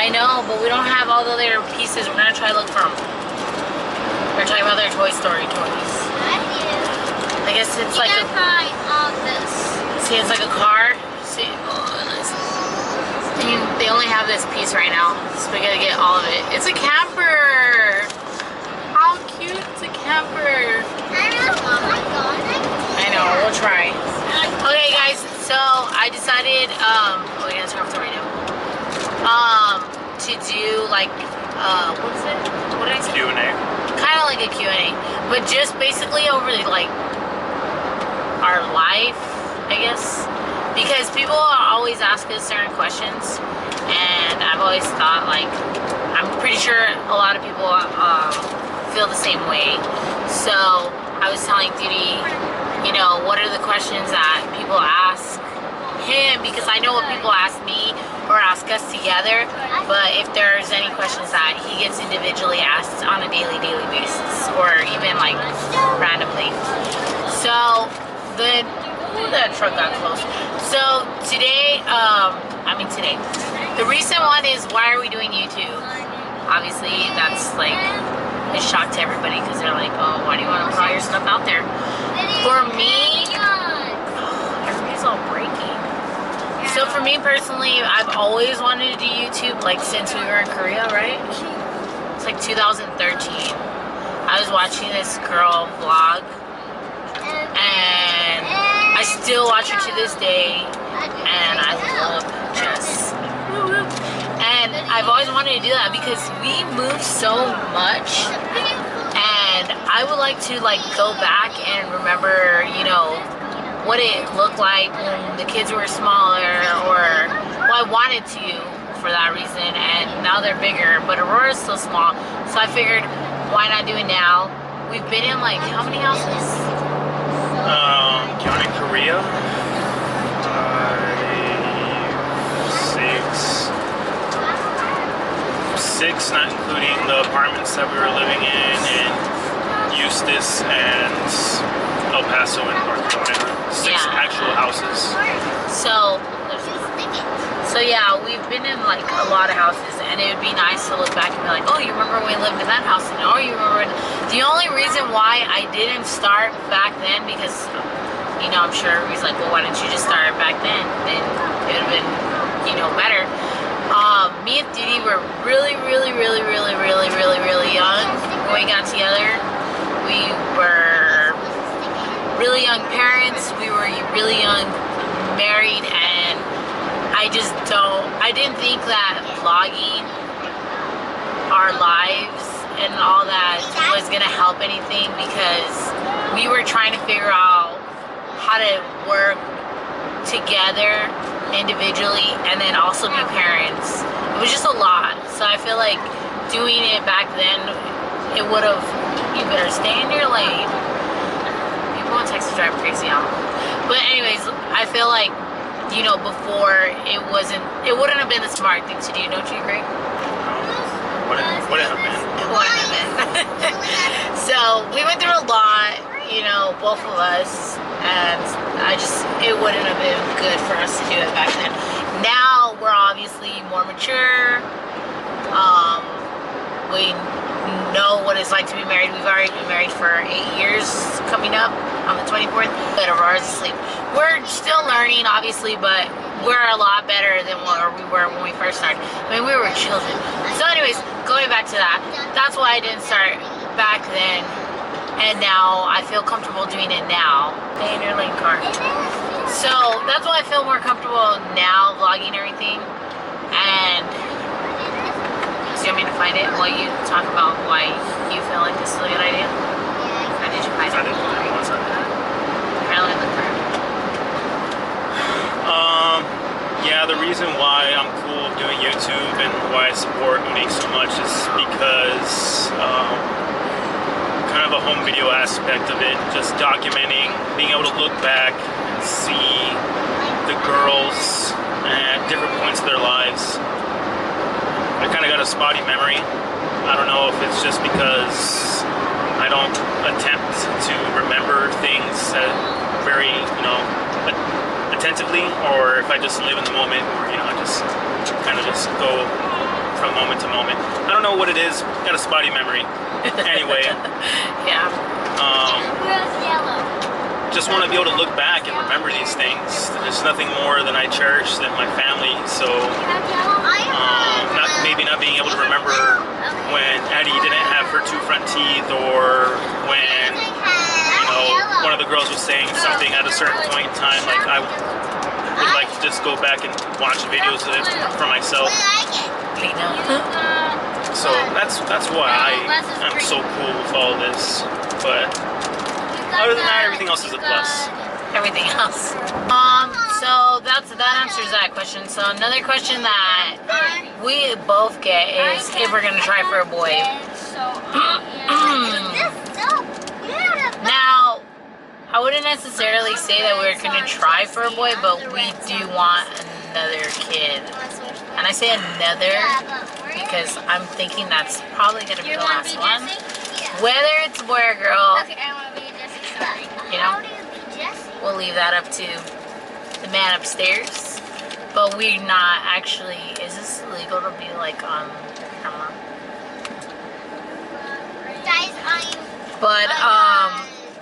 I know, but we don't have all the other pieces. We're gonna try to look for them. We're talking about their Toy Story toys. I guess it's like a... See, it's like a car. See, they only have this piece right now, so we gotta get all of it. It's a camper! How cute, it's a camper. I know, we'll try. Okay guys, so I decided, we gotta turn off the radio. To do like, what is it? What did I say? Q&A. Kind of like a Q&A, but just basically over like our life, I guess. Because people always ask us certain questions, and I've always thought, like, I'm pretty sure a lot of people feel the same way. So I was telling Didi, you know, what are the questions that people ask him, because I know what people ask me or ask us together, but if there's any questions that he gets individually asked on a daily basis, or even like randomly. So that truck got close. So today, the recent one is, why are we doing YouTube? Obviously, that's like a shock to everybody, because they're like, oh, why do you want to put all your stuff out there? For me, everybody's all breaking. So for me personally, I've always wanted to do YouTube, like since we were in Korea, right? It's like 2013. I was watching this girl vlog, and I still watch her to this day, and I love Jess. And I've always wanted to do that because we moved so much, and I would like to like go back and remember, you know, what it looked like when the kids were smaller, or well, I wanted to for that reason, and now they're bigger, but Aurora's still small, so I figured, why not do it now? We've been in like, how many houses? Counting Korea, 6, not including the apartments that we were living in Eustis and El Paso and North Carolina. 6 actual houses. So yeah, we've been in like a lot of houses, and it would be nice to look back and be like, oh, you remember when we lived in that house? And oh, you remember when... The only reason why I didn't start back then, because, you know, I'm sure everybody's like, well, why didn't you just start back then? Then it would have been, you know, better. Me and Didi were really young when we got together. We were really young parents. We were really young married, and I didn't think that vlogging our lives and all that was gonna help anything, because we were trying to figure out how to work together individually and then also be parents. It was just a lot. So I feel like doing it back then, it would have, you better stay in your lane. People in Texas drive crazy out. But anyways, I feel like, you know, before it wouldn't have been the smart thing to do. Don't you agree? Wouldn't have been. It wouldn't have been. So we went through a lot, you know, both of us, and it wouldn't have been good for us to do it back then. Now we're obviously more mature. We know what it's like to be married. We've already been married for 8 years coming up on the 24th. But Aurora's asleep. We're still learning, obviously, but we're a lot better than what we were when we first started. I mean, we were children. So anyways, going back to that, that's why I didn't start back then. And now I feel comfortable doing it now. Stay in your lane, car. So that's why I feel more comfortable now vlogging everything. And do you want me to find it while you talk about why you feel like this is a good idea? Or did you find it? Apparently look for it. Yeah, the reason why I'm cool doing YouTube and why I support Monique so much is because kind of the home video aspect of it, just documenting, being able to look back and see the girls at different points of their lives. I kind of got a spotty memory. I don't know if it's just because I don't attempt to remember things at very, you know, attentively, or if I just live in the moment, or I just kind of just go from moment to moment. I don't know what it is. Got a spotty memory. Anyway. Yeah. Just want to be able to look back and remember these things. There's nothing more than I cherish than my family. So maybe not being able to remember when Addie didn't have her 2 front teeth, or when one of the girls was saying something at a certain point in time. Like, I would like to just go back and watch videos of it for myself. So that's why I'm so cool with all this. But other than that, everything else is a plus. Everything else. So that answers that question. So another question that we both get is if we're gonna try for a boy. Now, I wouldn't necessarily say that we're gonna try for a boy, but we do want another kid. And I say another because I'm thinking that's probably gonna be the last one. Whether it's a boy or girl, we'll leave that up to the man upstairs. But we're not actually, is this legal to be like on camera? But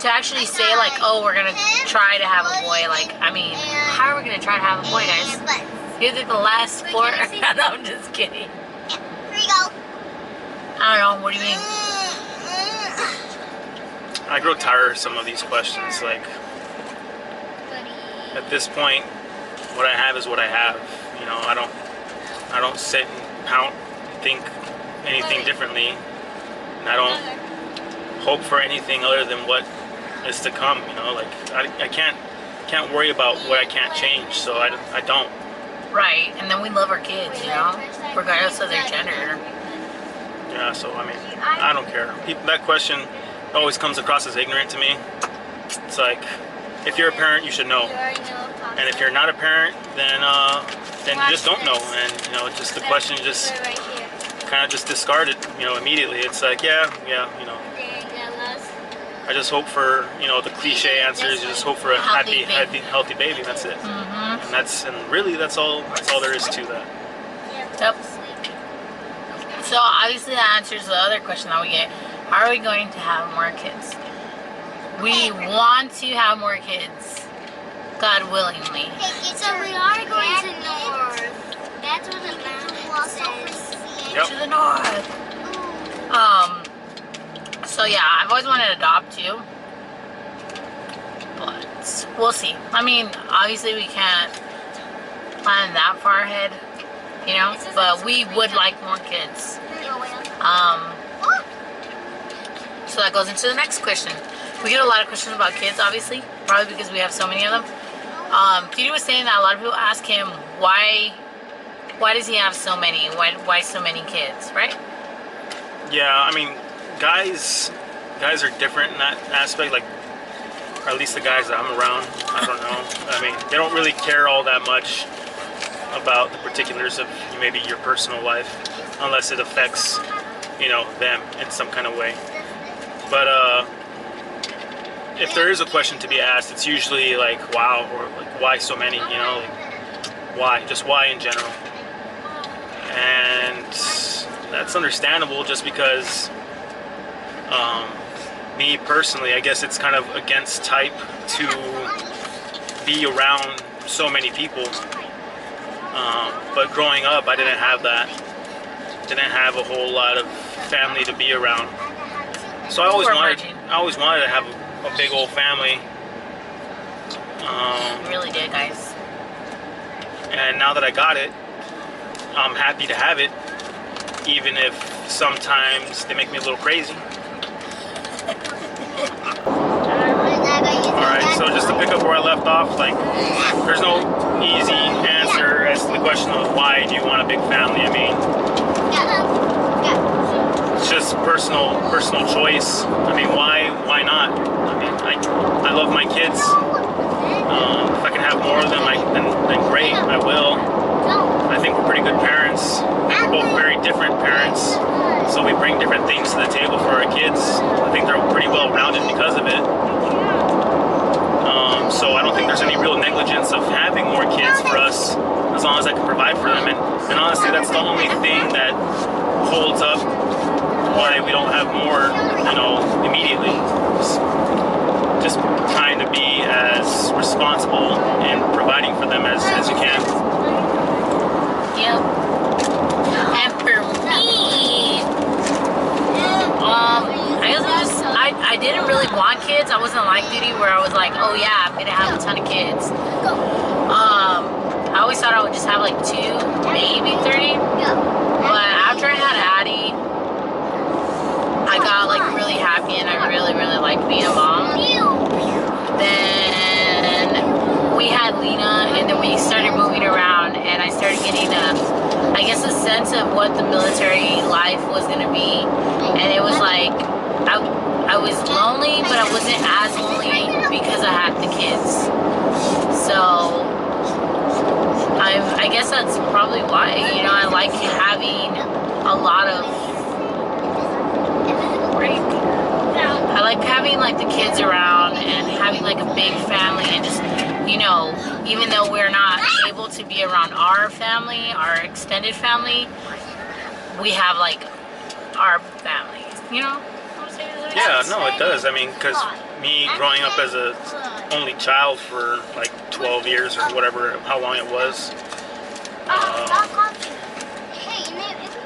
to actually say like, oh, we're gonna try to have a boy, like, I mean, how are we gonna try to have a boy, guys? You think the last 4? No, I'm just kidding. Here you go. I don't know, what do you mean? I grow tired of some of these questions. Like, at this point, what I have is what I have. I don't sit and pout and think anything differently, and I don't hope for anything other than what is to come. Like, I can't worry about what I can't change, so I don't. Right, and then we love our kids, regardless of their gender. Yeah, so I mean, I don't care. That question always comes across as ignorant to me. It's like, if you're a parent, you should know, and if you're not a parent, then you just don't know. And just the question, just kind of just discard it, immediately. It's like, yeah, I just hope for, the cliche answer is you just hope for a healthy baby. That's it. And really that's all there is to that. Yep. So obviously that answers the other question that we get. Are we going to have more kids? We want to have more kids, God willingly. So we are going to north. That's what the map says. Yep. To the north. So yeah, I've always wanted to adopt too, but we'll see. I mean, obviously we can't plan that far ahead, but we would like more kids. So that goes into the next question. We get a lot of questions about kids, obviously, probably because we have so many of them. Peter was saying that a lot of people ask him why does he have so many? Why so many kids, right? Yeah, I mean, guys are different in that aspect, like, or at least the guys that I'm around. I don't know. I mean, they don't really care all that much about the particulars of maybe your personal life, unless it affects, them in some kind of way. But if there is a question to be asked, it's usually like, wow, or like, why so many? Like, why? Just why in general? And that's understandable, just because me personally, I guess it's kind of against type to be around so many people. But growing up, I didn't have that. Didn't have a whole lot of family to be around. So I always wanted to have a big old family. You really did, guys. And now that I got it, I'm happy to have it, even if sometimes they make me a little crazy. Alright, so just to pick up where I left off, like, there's no easy answer as to the question of why do you want a big family. I mean, it's just personal choice. I mean, why not? I mean, I love my kids. If I can have more of them, then great, I will. I think we're pretty good parents. We're both very different parents, so we bring different things to the table for our kids. I think they're pretty well rounded because of it. So I don't think there's any real negligence of having the only thing that holds up why we don't have more, you know, immediately. Just trying to be as responsible in providing for them as you can. Yep. And for me, I didn't really want kids. I wasn't like Duty where I was like, oh yeah, I'm gonna have a ton of kids. I always thought I would just have like 2, maybe 3. But after I had Addie, I got like really happy and I really liked being a mom. Then we had Lena, and then we started moving around, and I started getting I guess a sense of what the military life was gonna be, and it was like I was lonely, but I wasn't as lonely because I had the kids. So I guess that's probably why, you know, I like having a lot of I like having like the kids around and having like a big family, and just, you know, even though we're not able to be around our family, our extended family, we have like our family, you know what I'm saying? Yeah, no, it does. I mean, because me growing up as a only child for like 12 years or whatever, how long it was.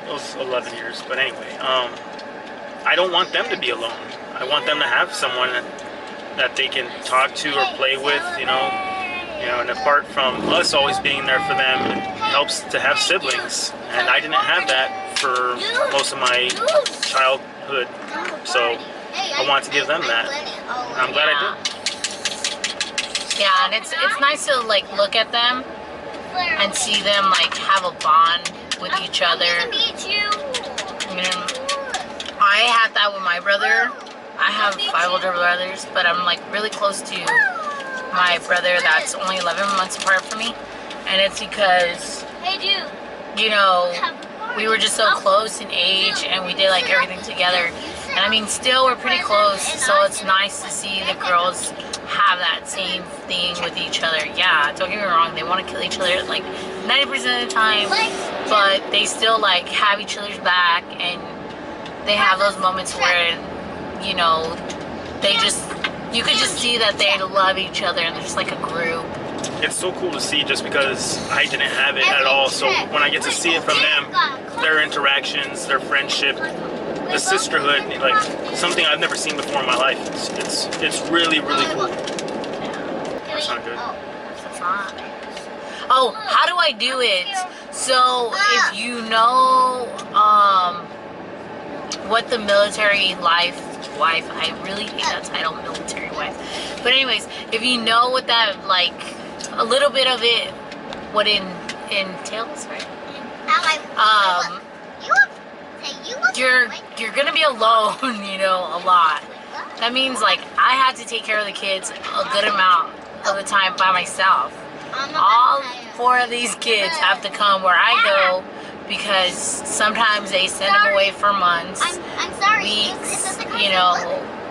It was 11 years, but anyway, I don't want them to be alone. I want them to have someone that they can talk to or play with, you know, and apart from us always being there for them, it helps to have siblings, and I didn't have that for most of my childhood, so I want to give them that. And I'm glad I did. Yeah, and it's nice to like look at them and see them like have a bond with each other. I had that with my brother. I have 5 older brothers, but I'm like really close to my brother that's only 11 months apart from me, and it's because, you know, we were just so close in age and we did like everything together. And I mean, still we're pretty close, so it's nice to see the girls have that same thing with each other. Yeah, don't get me wrong, they want to kill each other like 90% of the time, but they still like have each other's back, and they have those moments where, you know, you could just see that they love each other and they're just like a group. It's so cool to see just because I didn't have it at all, so when I get to see it from them, their interactions, their friendship, the sisterhood, like something I've never seen before in my life. It's really cool. That's not good. It's not. Oh, how do I do it? So if you know what the military wife, I really hate that title, military wife. But anyways, if you know what that, like, a little bit of it, what it entails, right? You're gonna be alone, you know, a lot. That means like I had to take care of the kids a good amount of the time by myself. All 4 of these kids have to come where I go because sometimes they send them away for months, weeks, you know,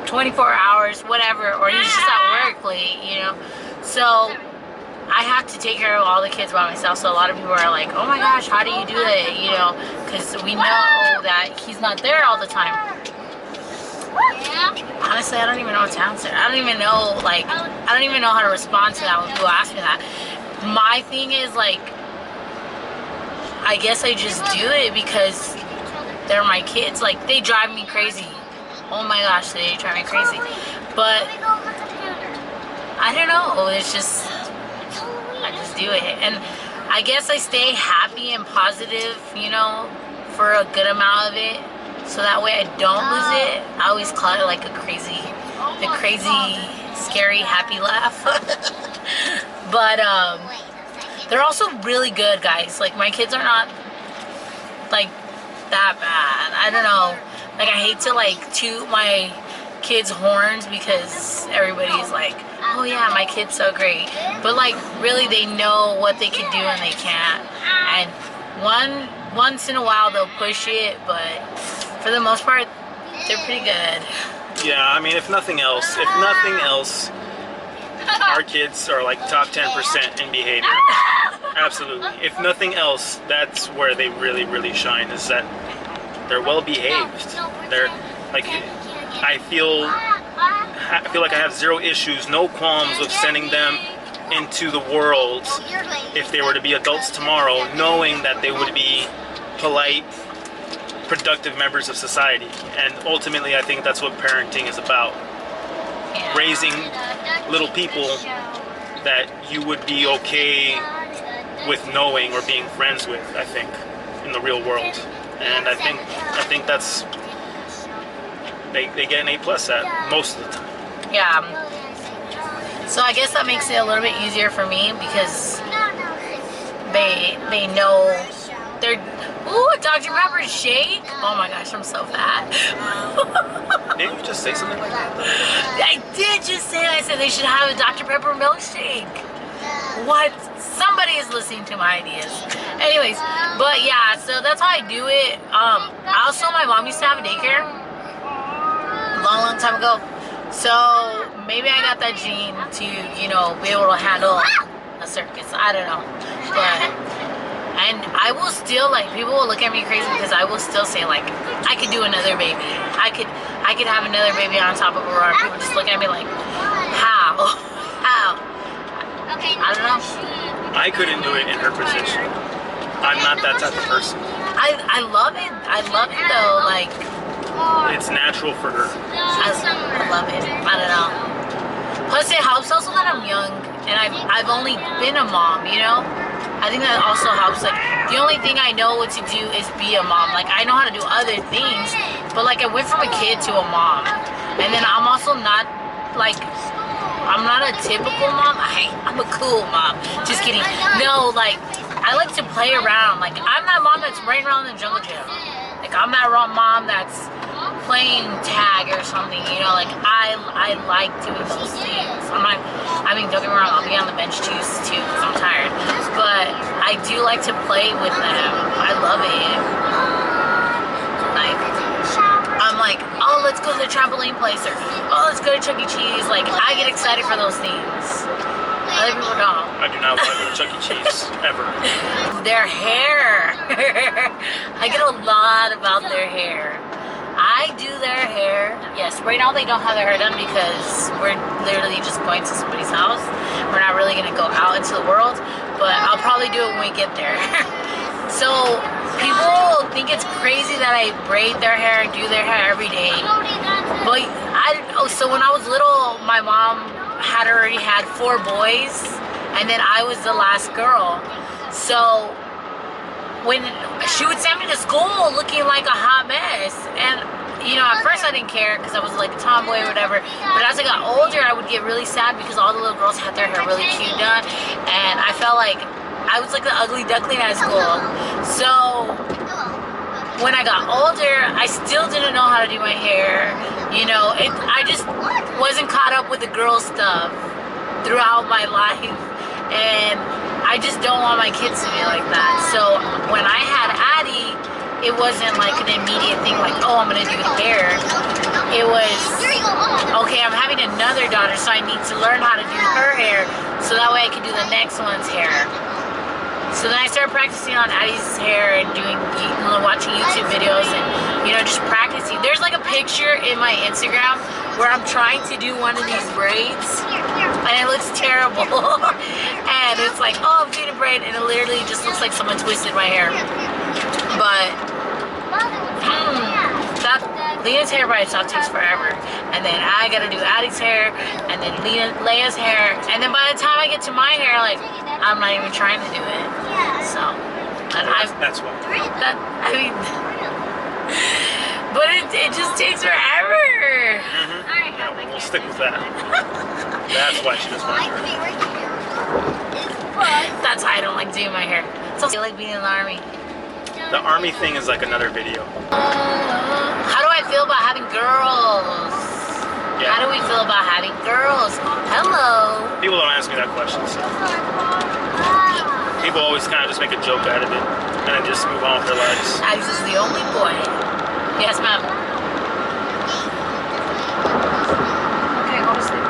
24 hours, whatever, or he's just at work late, you know. So I have to take care of all the kids by myself. So a lot of people are like, oh my gosh, how do you do it? You know, because we know that he's not there all the time. Honestly, I don't even know what to answer. I don't even know, like, I don't even know how to respond to that when people ask me that. My thing is, like, I guess I just do it because they're my kids. Like, they drive me crazy. Oh my gosh, they drive me crazy. But I don't know. It's just, I just do it. And I guess I stay happy and positive, you know, for a good amount of it. So that way I don't lose it. I always call it like the crazy, scary, happy laugh. But, they're also really good, guys. Like, my kids are not, like, that bad. I don't know. Like, I hate to, like, toot my kids' horns because everybody's like, oh, yeah, my kid's so great. But, like, really, they know what they can do and they can't. And once in a while, they'll push it, but for the most part, they're pretty good. Yeah, I mean, if nothing else, our kids are like top 10% in behavior. Absolutely. If nothing else, that's where they really, really shine. Is that they're well behaved. They're like, I feel like I have zero issues, no qualms with sending them into the world if they were to be adults tomorrow, knowing that they would be polite, productive members of society. And ultimately, I think that's what parenting is about. Raising little people that you would be okay with knowing or being friends with, I think, in the real world. And I think that's they get an A+ at most of the time. Yeah. So I guess that makes it a little bit easier for me because they know they're. Ooh, Dr. Pepper shake! Oh my gosh, I'm so fat. Didn't you just say something like that? I did just say that. I said they should have a Dr. Pepper milkshake. What? Somebody is listening to my ideas. Anyways, but yeah, so that's how I do it. Also, my mom used to have a daycare a long time ago. So maybe I got that gene to, you know, be able to handle a circus. I don't know. And I will still, like, people will look at me crazy because I will still say, like, I could do another baby. I could have another baby on top of Aurora. People just look at me like, how? How? I don't know. I couldn't do it in her position. I'm not that type of person. I love it. I love it though. Like, It's natural for her. I love it. I don't know. Plus, it helps also that I'm young and I've only been a mom. You know. I think that also helps. Like, the only thing I know what to do is be a mom. Like, I know how to do other things, but like I went from a kid to a mom, and then I'm also not like. I'm not a typical mom. I'm a cool mom. Just kidding. No, like, I like to play around. Like, I'm that mom that's running around in the jungle gym. Like, I'm that mom that's playing tag or something, you know? Like, I like doing those things. I mean, don't get me wrong, I'll be on the bench too because I'm tired. But I do like to play with them. I love it. Like, I'm like, oh, let's go to the trampoline place, or oh, let's go to Chuck E. Cheese. Like, I get excited for those things. Other people don't. I do not want to go to Chuck E. Cheese ever. Their hair. I get a lot about their hair. I do their hair. Yes, right now they don't have their hair done because we're literally just going to somebody's house. We're not really going to go out into the world, but I'll probably do it when we get there. So people think it's crazy that I braid their hair and do their hair every day. But I don't know. So when I was little, my mom had already had 4 boys, and then I was the last girl. So when she would send me to school looking like a hot mess, and you know, at first I didn't care because I was like a tomboy or whatever, but as I got older I would get really sad because all the little girls had their hair really cute done, and I felt like I was like the ugly duckling at school. So when I got older, I still didn't know how to do my hair. You know, I just wasn't caught up with the girl stuff throughout my life, and I just don't want my kids to be like that. So when I had Addie, it wasn't like an immediate thing like, oh, I'm gonna do hair. It was, okay, I'm having another daughter, so I need to learn how to do her hair so that way I can do the next one's hair. So then I started practicing on Addie's hair and watching YouTube videos and, you know, just practicing. There's like a picture in my Instagram where I'm trying to do one of these braids and it looks terrible. And it's like, oh, I'm doing a braid, and it literally just looks like someone twisted my hair. But Lena's hair by itself takes forever, and then I gotta do Addie's hair, and then Leia's hair, and then by the time I get to my hair, like, I'm not even trying to do it. So, and That's why. I mean, but it just takes forever. Yeah, we'll stick with that. That's why she doesn't want to wear it. That's why I don't like doing my hair. It's also like being in the army. The army thing is like another video. How do I feel about having girls? Yeah. How do we feel about having girls? Hello. People don't ask me that question, so people always kind of just make a joke out of it and then just move on with their lives. Alex is the only boy. Yes, ma'am. Okay, go to sleep.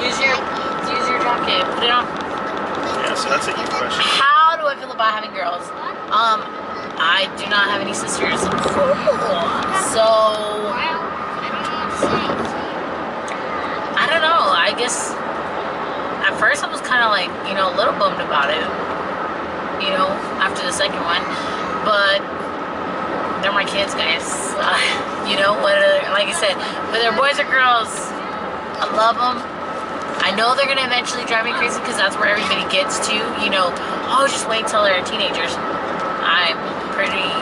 Use your jacket. Put it on. Yeah, so That's a huge question. How do I feel about having girls? I do not have any sisters. So, Wow. I don't know what to say. I don't know. I guess at first I was kind of like, you know, a little bummed about it. You know, after the second one. But they're my kids, guys. You know, whether, like I said, whether they're boys or girls, I love them. I know they're gonna eventually drive me crazy because that's where everybody gets to. You know, oh, just wait till they're teenagers. I'm pretty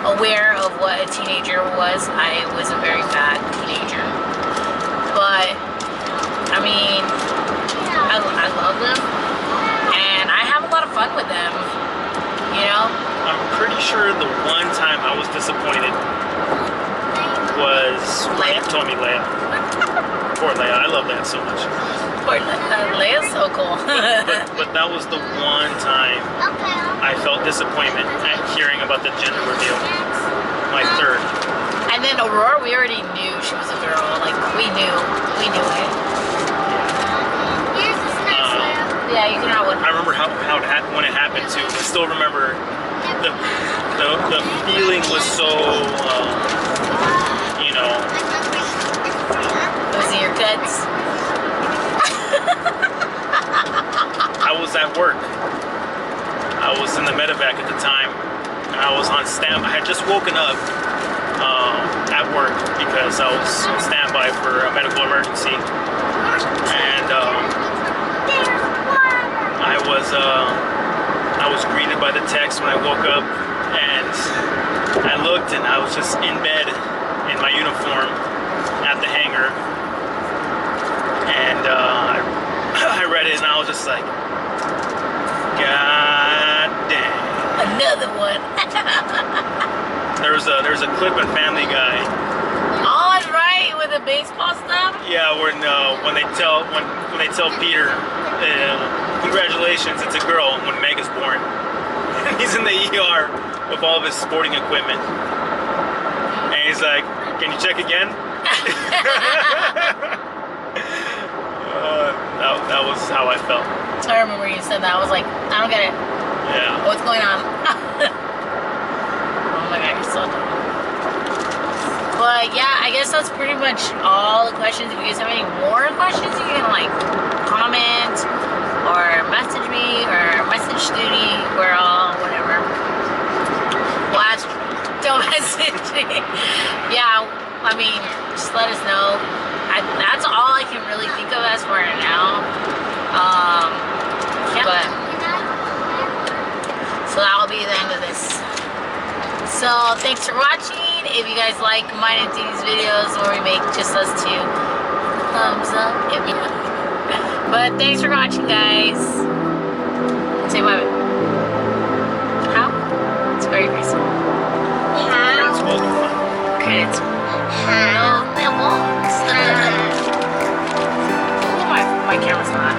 aware of what a teenager was. I was a very bad teenager. But, I mean, I love them. And I have a lot of fun with them. You know? I'm pretty sure the one time I was disappointed was when you told me Leia. Poor Leia. I love Leia so much. Poor Leia's so cool. But that was the one time Okay. I felt disappointment at hearing about the gender reveal. My third. And then Aurora, we already knew she was a girl. Like, we knew it. Here's the snacks, Leia. Yeah, you can have one. I remember how it happened when it happened too. I still remember the feeling was so you know, Those are your cuts. I was at work. I was in the medevac at the time. And I was on stand. I had just woken up at work because I was on standby for a medical emergency, and I was greeted by the text when I woke up, and I looked and I was just in bed in my uniform at the hangar, and I read it and I was just like, God damn. Another one. There's a clip in Family Guy. Oh, that's right, with the baseball stuff. Yeah, when they tell Peter, congratulations, it's a girl when Meg is born. He's in the ER with all of his sporting equipment, and he's like, "Can you check again?" That was how I felt. I remember you said that. I was like, I don't get it. Yeah. What's going on? Oh my god, you're so dumb. But yeah, I guess that's pretty much all the questions. If you guys have any more questions, you can like comment or message me or message Study. We're all whatever. Last, don't message me. Yeah, I mean, just let us know. That's all I can really think of as for now. Yeah, but so that'll be the end of this. So thanks for watching. If you guys like mine and Dini's videos where we make just us two, thumbs up. If you but thanks for watching, guys. Say bye. How? It's very graceful. It's well done. Credits. No, it won't. Oh, my camera's not.